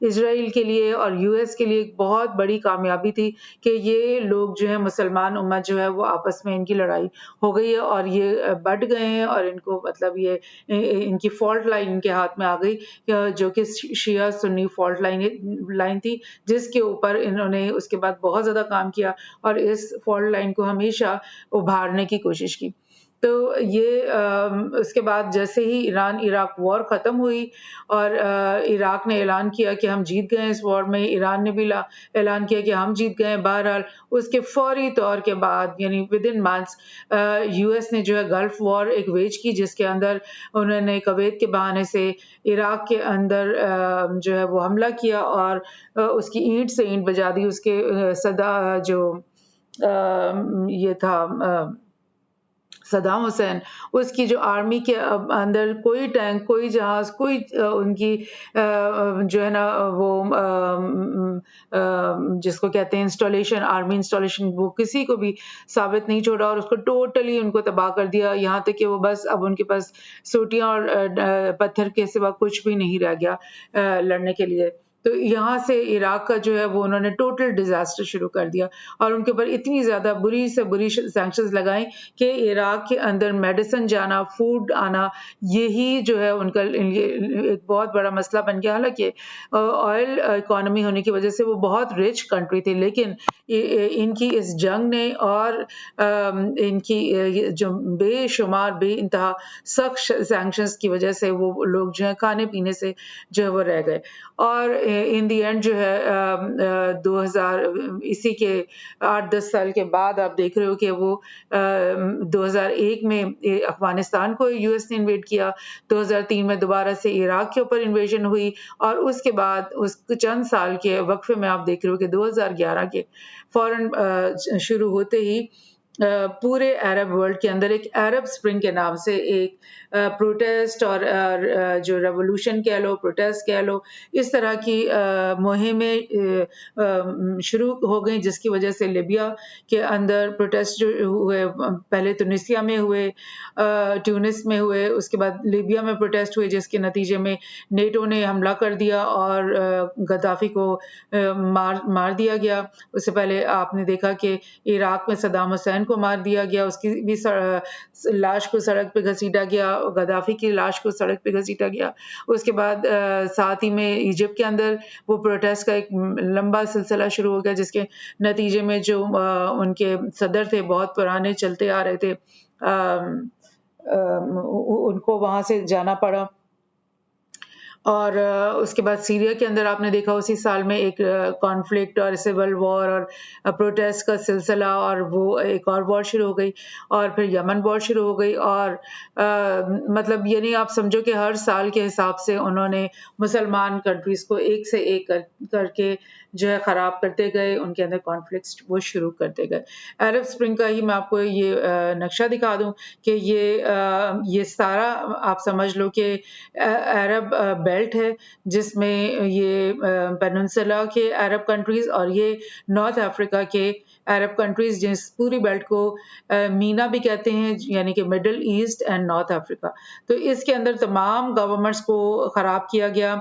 اسرائیل کے لیے اور US کے لیے ایک بہت بڑی کامیابی تھی کہ یہ لوگ جو ہے مسلمان امت جو ہے وہ آپس میں ان کی لڑائی ہو گئی ہے اور یہ بٹ گئے ہیں اور ان کو مطلب یہ ان کی فالٹ لائن ان کے ہاتھ میں آ گئی جو کہ شیعہ سنی فالٹ لائن تھی جس کے اوپر انہوں نے اس کے بعد بہت زیادہ کام کیا اور اس فالٹ لائن کو ہمیشہ ابھارنے کی کوشش کی. تو یہ اس کے بعد جیسے ہی ایران عراق وار ختم ہوئی اور عراق نے اعلان کیا کہ ہم جیت گئے اس وار میں، ایران نے بھی اعلان کیا کہ ہم جیت گئے. بہرحال اس کے فوری طور کے بعد یعنی ودن منتھس US نے جو ہے گلف وار ایک ویج کی جس کے اندر انہوں نے کویت کے بہانے سے عراق کے اندر جو ہے وہ حملہ کیا اور اس کی اینٹ سے اینٹ بجا دی. اس کے صدا جو یہ تھا صدام حسین، اس کی جو آرمی کے اندر کوئی ٹینک کوئی جہاز کوئی ان کی جو ہے نا وہ جس کو کہتے ہیں انسٹالیشن آرمی انسٹالیشن وہ کسی کو بھی ثابت نہیں چھوڑا اور اس کو ٹوٹلی ان کو تباہ کر دیا یہاں تک کہ وہ بس اب ان کے پاس سوٹیاں اور پتھر کے سوا کچھ بھی نہیں رہ گیا لڑنے کے لیے. تو یہاں سے عراق کا جو ہے وہ انہوں نے ٹوٹل ڈیزاسٹر شروع کر دیا اور ان کے اوپر اتنی زیادہ بری سے بری سینکشنز لگائیں کہ عراق کے اندر میڈیسن جانا فوڈ آنا یہی جو ہے ان کا ایک بہت بڑا مسئلہ بن گیا. حالانکہ آئل اکانومی ہونے کی وجہ سے وہ بہت رچ کنٹری تھی لیکن ان کی اس جنگ نے اور ان کی جو بے شمار بے انتہا سخت سینکشنز کی وجہ سے وہ لوگ جو ہے کھانے پینے سے جو ہے وہ رہ گئے اور ان دی اینڈ جو ہے 2000 اسی کے 8-10 سال کے بعد آپ دیکھ رہے ہو کہ وہ 2001 میں افغانستان کو US نے انویڈ کیا، 2003 میں دوبارہ سے عراق کے اوپر انویژن ہوئی اور اس کے بعد اس چند سال کے وقفے میں آپ دیکھ رہے ہو کہ 2011 کے فوراً شروع ہوتے ہی پورے عرب ورلڈ کے اندر ایک عرب سپرنگ کے نام سے ایک پروٹیسٹ اور جو ریولوشن کہہ لو پروٹیسٹ کہہ لو اس طرح کی مہمیں شروع ہو گئیں جس کی وجہ سے لیبیا کے اندر پروٹیسٹ جو ہوئے پہلے تونسیا میں ہوئے ٹیونس میں ہوئے اس کے بعد لیبیا میں پروٹیسٹ ہوئے جس کے نتیجے میں نیٹو نے حملہ کر دیا اور غدافی کو مار دیا گیا. اس سے پہلے آپ نے دیکھا کہ عراق میں صدام حسین کو مار دیا گیا، اس کی بھی لاش کو سڑک پہ گھسیٹا گیا، غدافی کی لاش کو سڑک پہ گھسیٹا گیا. اس کے بعد ساتھ ہی میں ایجپٹ کے اندر وہ پروٹیسٹ کا ایک لمبا سلسلہ شروع ہو گیا جس کے نتیجے میں جو ان کے صدر تھے بہت پرانے چلتے آ رہے تھے ان کو وہاں سے جانا پڑا. اور اس کے بعد سیریا کے اندر آپ نے دیکھا اسی سال میں ایک کانفلکٹ اور سول وار اور پروٹیسٹ کا سلسلہ اور وہ ایک اور وار شروع ہو گئی اور پھر یمن وار شروع ہو گئی اور مطلب یعنی آپ سمجھو کہ ہر سال کے حساب سے انہوں نے مسلمان کنٹریز کو ایک سے ایک کر کے جو ہے خراب کرتے گئے، ان کے اندر کانفلکٹس وہ شروع کرتے گئے. عرب سپرنگ کا ہی میں آپ کو یہ نقشہ دکھا دوں کہ یہ سارا آپ سمجھ لو کہ عرب بیلٹ ہے جس میں یہ پیننسلا کے عرب کنٹریز اور یہ نارتھ افریقہ کے عرب کنٹریز جس پوری بیلٹ کو مینا بھی کہتے ہیں یعنی کہ مڈل ایسٹ اینڈ نارتھ افریقہ. تو اس کے اندر تمام گورنمنٹس کو خراب کیا گیا.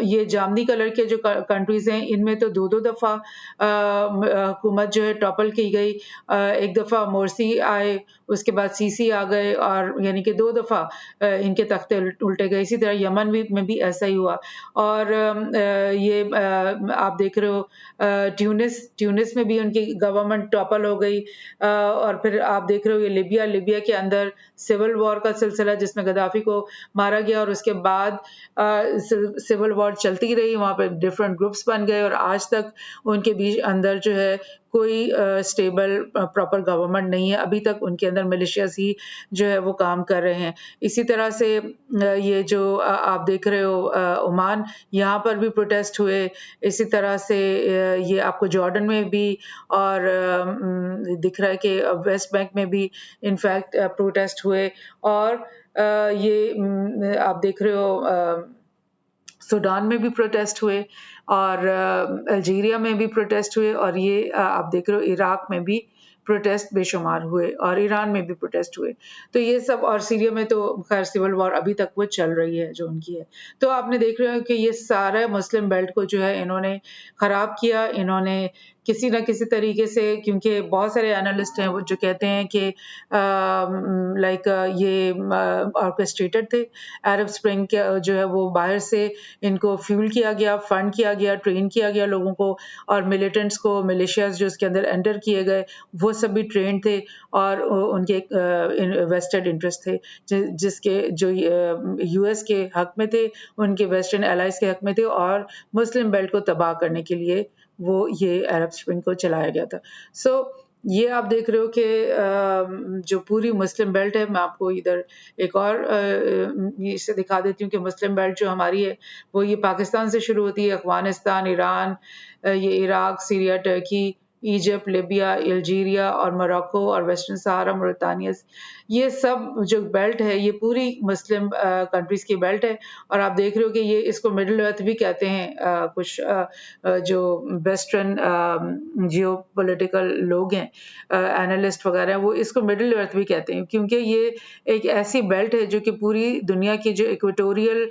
یہ جامنی کلر کے جو کنٹریز ہیں ان میں تو دو دفعہ حکومت جو ہے ٹاپل کی گئی. ایک دفعہ مورسی آئے، اس کے بعد CC آ گئے اور یعنی کہ 2 دفعہ ان کے تختے الٹے گئے. اسی طرح یمن میں بھی ایسا ہی ہوا. اور یہ آپ دیکھ رہے ہو ٹیونس میں بھی ان کی گورنمنٹ ٹاپل ہو گئی. اور پھر آپ دیکھ رہے ہو یہ لیبیا کے اندر سول وار کا سلسلہ جس میں غدافی کو مارا گیا اور اس کے بعد سول وار چلتی رہی، وہاں پہ ڈفرینٹ گروپس بن گئے اور آج تک ان کے بیچ اندر جو ہے کوئی اسٹیبل پراپر گورنمنٹ نہیں ہے. ابھی تک ان کے اندر ملیشیاز ہی جو ہے وہ کام کر رہے ہیں. اسی طرح سے یہ جو آپ دیکھ رہے ہو عمان، یہاں پر بھی پروٹیسٹ ہوئے. اسی طرح سے یہ آپ کو جارڈن میں بھی اور دکھ رہا ہے کہ ویسٹ بینک میں بھی انفیکٹ پروٹیسٹ ہوئے. اور یہ آپ دیکھ رہے ہو سوڈان میں بھی پروٹیسٹ ہوئے اور الجیریا میں بھی پروٹیسٹ ہوئے اور یہ آپ دیکھ رہے ہو عراق میں بھی پروٹیسٹ بے شمار ہوئے اور ایران میں بھی پروٹیسٹ ہوئے. تو یہ سب, اور سیریا میں تو خیر سول وار ابھی تک وہ چل رہی ہے جو ان کی ہے. تو آپ نے دیکھ رہے ہو کہ یہ سارا مسلم بیلٹ کو جو ہے انہوں نے خراب کیا. انہوں نے کسی نہ کسی طریقے سے, کیونکہ بہت سارے انالسٹ ہیں وہ جو کہتے ہیں کہ لائک یہ آرکسٹریٹڈ تھے. عرب اسپرنگ کے جو ہے وہ باہر سے ان کو فیول کیا گیا, فنڈ کیا گیا, ٹرین کیا گیا لوگوں کو, اور ملیٹنٹس کو, ملیشیاز جو اس کے اندر انٹر کیے گئے وہ سب بھی ٹرینڈ تھے اور ان کے ویسٹڈ انٹرسٹ تھے جس کے جو یو ایس کے حق میں تھے, ان کے ویسٹرن الائز کے حق میں تھے, اور مسلم بیلٹ کو تباہ کرنے کے لیے وہ یہ عرب اسپرنگ کو چلایا گیا تھا. سو یہ آپ دیکھ رہے ہو کہ جو پوری مسلم بیلٹ ہے, میں آپ کو ادھر ایک اور اسے دکھا دیتی ہوں کہ مسلم بیلٹ جو ہماری ہے وہ یہ پاکستان سے شروع ہوتی ہے, افغانستان, ایران, یہ Iraq, Syria, Turkey, Egypt, Libya, Algeria اور موراکو اور ویسٹرن سہارا, موریٹانیہ. یہ سب جو بیلٹ ہے یہ پوری مسلم کنٹریز کی بیلٹ ہے. اور آپ دیکھ رہے ہو کہ یہ اس کو مڈل ارتھ بھی کہتے ہیں کچھ جو ویسٹرن جیو پولیٹیکل لوگ ہیں, اینالسٹ وغیرہ, وہ اس کو مڈل ارتھ بھی کہتے ہیں کیونکہ یہ ایک ایسی بیلٹ ہے جو کہ پوری دنیا کی جو ایکویٹوریل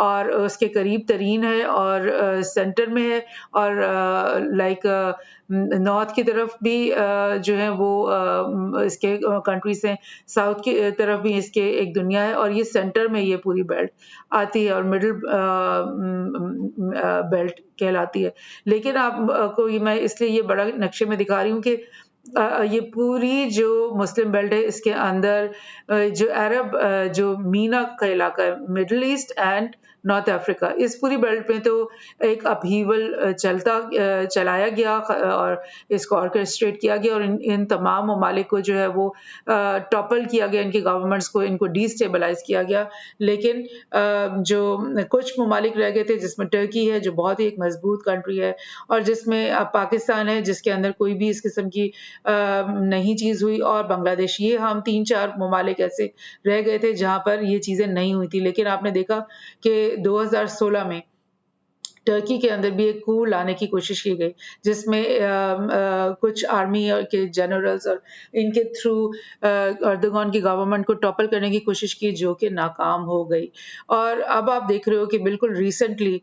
اور اس کے قریب ترین ہے اور سینٹر میں ہے, اور لائک نارتھ کی طرف بھی جو ہے وہ اس کے کنٹریز ہیں, ساؤتھ کی طرف بھی اس کے ایک دنیا ہے, اور یہ سینٹر میں یہ پوری بیلٹ آتی ہے اور مڈل بیلٹ کہلاتی ہے. لیکن آپ کو میں اس لیے یہ بڑا نقشے میں دکھا رہی ہوں کہ یہ پوری جو مسلم بیلٹ ہے اس کے اندر جو عرب جو مینا کا علاقہ ہے, مڈل ایسٹ اینڈ نارتھ افریقہ, اس پوری بیلٹ میں تو ایک اپہیول چلایا گیا اور اس کو آرکسٹریٹ کیا گیا, اور ان تمام ممالک کو جو ہے وہ ٹاپل کیا گیا, ان کی گورنمنٹس کو, ان کو ڈی اسٹیبلائز کیا گیا. لیکن جو کچھ ممالک رہ گئے تھے جس میں ٹرکی ہے جو بہت ہی ایک مضبوط کنٹری ہے, اور جس میں پاکستان ہے جس کے اندر کوئی بھی اس قسم کی نہیں چیز ہوئی, اور بنگلہ دیش, یہ ہم 3-4 ممالک ایسے رہ گئے تھے جہاں پر یہ چیزیں نہیں ہوئی تھی. لیکن آپ نے دیکھا کہ 2016 میں ٹرکی کے اندر بھی ایک کو لانے کی کوشش کی گئی جس میں کچھ آرمی کے جنرلز اور ان کے تھرو اردوغان کی گورنمنٹ کو ٹاپل کرنے کی کوشش کی جو کہ ناکام ہو گئی. اور اب آپ دیکھ رہے ہو کہ بالکل ریسنٹلی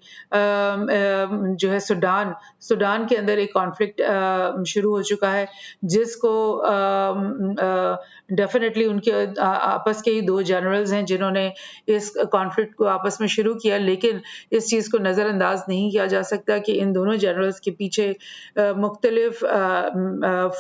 جو ہے سوڈان کے اندر ایک کانفلکٹ شروع ہو چکا ہے جس کو ڈیفینیٹلی ان کے آپس کے ہی 2 جنرلز ہیں جنہوں نے اس کانفلکٹ کو آپس میں شروع کیا, لیکن اس چیز کو نظر انداز نہیں کیا جا سکتا کہ ان دونوں جنرلز کے پیچھے مختلف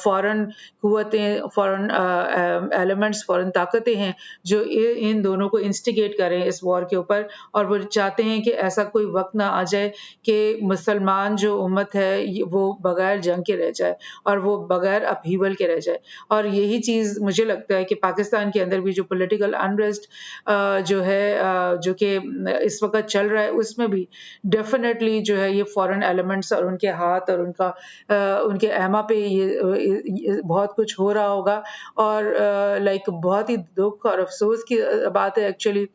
فورن قوتیں, فورن ایلیمنٹس, فورن طاقتیں ہیں جو ان دونوں کو انسٹیگیٹ کریں اس وار کے اوپر, اور وہ چاہتے ہیں کہ ایسا کوئی وقت نہ آ جائے کہ مسلمان جو امت ہے وہ بغیر جنگ کے رہ جائے اور وہ بغیر اپہیول کے رہ جائے. اور یہی چیز مجھے لگتا ہے کہ پاکستان کے اندر بھی جو پولیٹیکل انریسٹ جو ہے جو کہ اس وقت چل رہا ہے اس میں بھی ڈیفینیٹلی جو ہے یہ فورن ایلیمنٹس اور ان کے ہاتھ اور ان کے ایما پہ یہ بہت کچھ ہو رہا ہوگا. اور لائک بہت ہی دکھ اور افسوس کی بات ہے ایکچولی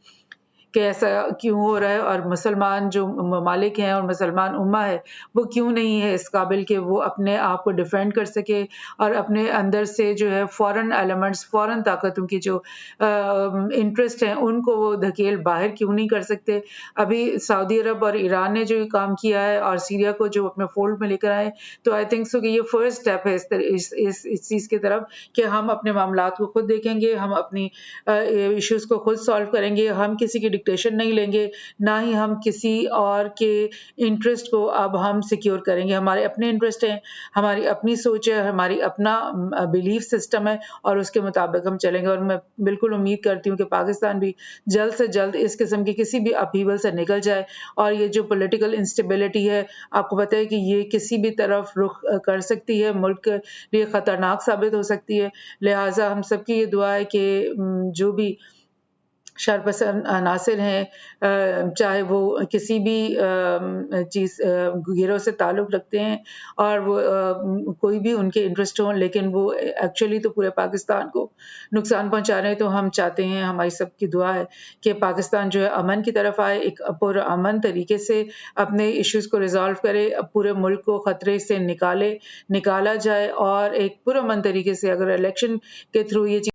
کہ ایسا کیوں ہو رہا ہے, اور مسلمان جو ممالک ہیں اور مسلمان امہ ہے وہ کیوں نہیں ہے اس قابل کہ وہ اپنے آپ کو ڈیفینڈ کر سکے اور اپنے اندر سے جو ہے فورن ایلیمنٹس, فورن طاقتوں کی جو انٹرسٹ ہیں ان کو وہ دھکیل باہر کیوں نہیں کر سکتے. ابھی سعودی عرب اور ایران نے جو کام کیا ہے اور سیریا کو جو اپنے فولڈ میں لے کر آئے, تو آئی تھنک سو کہ یہ فرسٹ اسٹیپ ہے اس چیز کی طرف کہ ہم اپنے معاملات کو خود دیکھیں گے, ہم اپنی ایشوز کو خود سالو کریں گے, ہم کسی کی ڈکٹیشن نہیں لیں گے, نہ ہی ہم کسی اور کے انٹرسٹ کو اب ہم سیکیور کریں گے. ہمارے اپنے انٹرسٹ ہیں, ہماری اپنی سوچ ہے, ہماری اپنا بلیف سسٹم ہے, اور اس کے مطابق ہم چلیں گے. اور میں بالکل امید کرتی ہوں کہ پاکستان بھی جلد سے جلد اس قسم کی کسی بھی اپہیول سے نکل جائے, اور یہ جو پولیٹیکل انسٹیبلٹی ہے آپ کو پتہ ہے کہ یہ کسی بھی طرف رخ کر سکتی ہے, ملک کے لیے خطرناک ثابت ہو سکتی ہے. لہٰذا ہم سب کی یہ دعا ہے کہ جو بھی شرپسند عناصر ہیں، چاہے وہ کسی بھی چیز گروہ سے تعلق رکھتے ہیں اور وہ کوئی بھی ان کے انٹرسٹ ہوں، لیکن وہ ایکچولی تو پورے پاکستان کو نقصان پہنچا رہے ہیں۔ تو ہم چاہتے ہیں، ہماری سب کی دعا ہے کہ پاکستان جو ہے امن کی طرف آئے، ایک پرامن طریقے سے اپنے ایشوز کو ریزالو کرے، پورے ملک کو خطرے سے نکالا جائے، اور ایک پرامن طریقے سے اگر الیکشن کے تھرو یہ چیز